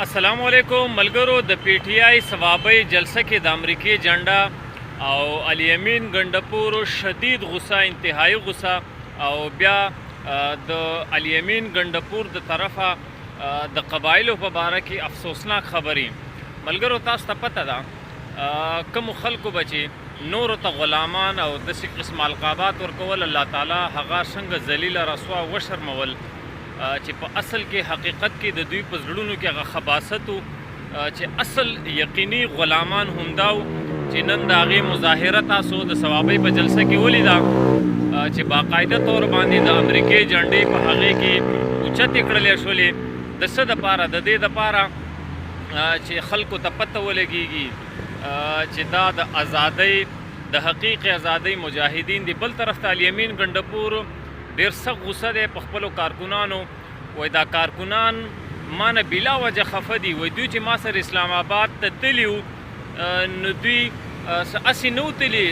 السلام علیکم ملګرو. د پی ټی آی ثوابي جلسه کې د امریکای جنډا او الیمین ګندپور شدید غصه، انتهایی غصه، او بیا د الیمین ګندپور د طرفه د قبایلو په باره کې افسوسناک خبرې. ملګرو تاسو ته پته ده کوم خلکو بچي نور ته غلامان او داسې قسم القابات ورکول، الله تعالی هغه څنګه ذلیل رسوا وشرمول چې په اصل کې حقیقت کې د دوی په زړونو کې هغه خباثت و چې اصل یقیني غلامان همداو چې نن د هغې مظاهره تاسو د ثوابۍ په جلسه کې ولیده چې باقاعده طور باندې د امریکای جنډې په هغې کې اوچتې کړلې شولې. د څه دپاره؟ د دې دپاره چې خلکو ته پته ولګېږي چې دا د ازادۍ، د حقیقي ازادۍ مجاهدین دي. بل طرف ته الیمین ګندپور ډېر سخت غصه دی په خپلو کارکنانو. وایي دا کارکنان ما نه بلا وجه خفه دي. وایي دوی چې ما سره اسلام آباد ته تلي وو نو دوی هسې نه و تلي،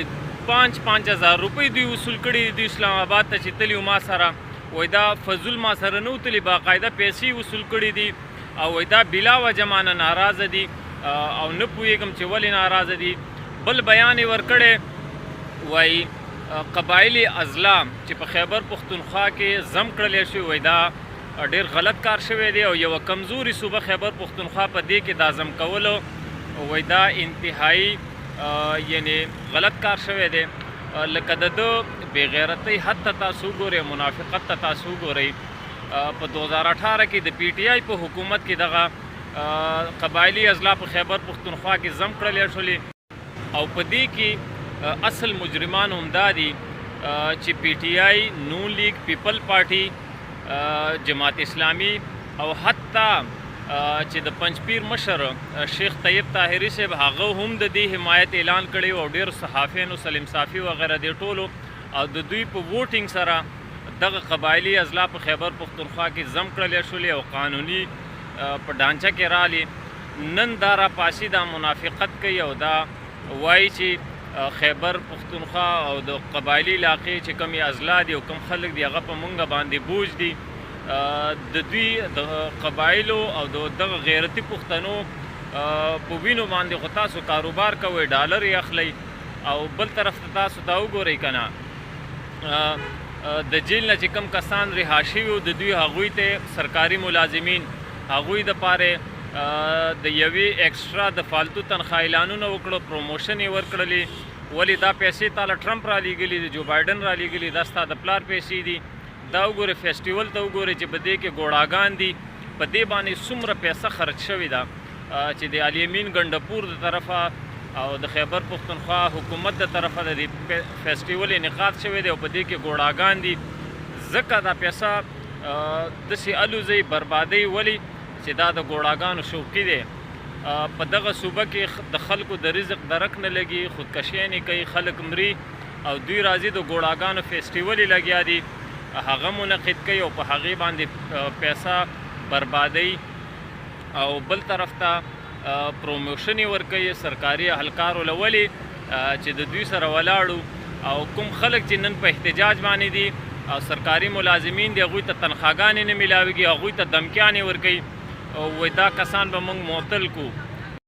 5,000 روپۍ دوی وصول کړي دي اسلام آباد ته چې تلي وو ما سره. وایي دا فضول ما سره نه و تلي، باقاعده پیسې وصول کړي دي او وایي دا بلا وجه ما نه ناراضه دي او نه پوهېږم چې ولې ناراضه دي. بل بیان یې ورکړی، وایي قبایل ازلام چې په خیبر پښتونخوا کې زم کړلی شوي، وایي دا ډېر غلط کار شوی دی او یوه کمزوري صوبه خیبر پښتونخوا په دې کې دا زم کولو، وایي دا انتهایی یعنې غلط کار شوی دی. لکه د ده بېغیرتۍ حد ته تاسو وګورئ، منافقت ته تاسو وګورئ. په 2018 کې د پی ټی آی په حکومت کې دغه قبایلي ازلا په خیبر پښتونخوا کې زم کړلی شولې او په دې کې اصل مجرمان همدا دي چې پی ټی آی، نون لیگ، پیپل پارټي، جماعت اسلامی او حتی چې د پنجپیر مشر شیخ طیب طاهري صاحب هغه هم د دې حمایت اعلان کړی او ډېر صحافیانو، سلیم صافي وغیره دې ټولو او د دوی په ووټینګ سره دغه قبایلي ازلا په خیبر پښتونخوا کې زم کړلی شولې او قانوني په ډانچه کې رالي. نن دا راپاسي دا منافقت کوي او دا وایي چې خیبر پښتونخوا او د قبایلي علاقې چې کومې ازلا دي او کوم خلک دي هغه په مونږ باندې بوج دي. د دوی د قبایلو او دغه غیرتي پښتنو په وینو باندې خو تاسو کاروبار کوئ، ډالر یې اخلئ. او بل طرف ته تاسو دا وګورئ که نه د جیل نه چې کوم کسان رها شوي وو د دوی هغوی ته سرکاري ملازمین هغوی دپاره د یوې ایکسټرا د فالتو تنخوا اعلانونه وکړو، پروموشن یې ورکړلې. ولې دا پیسې تاله ټرمپ را لیږلي دي، جو بایډن را لیږلي، دا ستا د پلار پیسې دي. دا وګورئ فیسټیول ته وګورئ چې په دې کې ګوډاګان دي، په دې باندې څومره پیسه خرچ شوې ده چې د الیمین ګندپور د طرفه او د خیبر پښتونخوا حکومت د طرفه د دې فیسټیول انعقاد شوی دی او په دې کې ګوډاګان دي. ځکه دا پیسه داسې الوځي بربادۍ. ولې چې دا د ګوډاګانو شوقي دی. په دغه صوبه کې د خلکو د رزق درک نه لګي، خودکشیانې کوي، خلک مري او دوی راځي د ګوډاګانو فیسټیول یې لګیا دي، هغه منعقد کوي او په هغې باندې پیسه بربادوي. او بل طرف ته پروموشن یې ورکوي سرکاري اهلکارو له. ولې چې د دوی سره ولاړو او کوم خلک چې نن په احتجاج باندې دي او سرکاري ملازمین دي هغوی ته تنخواګانې نه میلاویږي، هغوی ته دمکیانې ورکوي. وایي دا کسان به موږ معطل کو،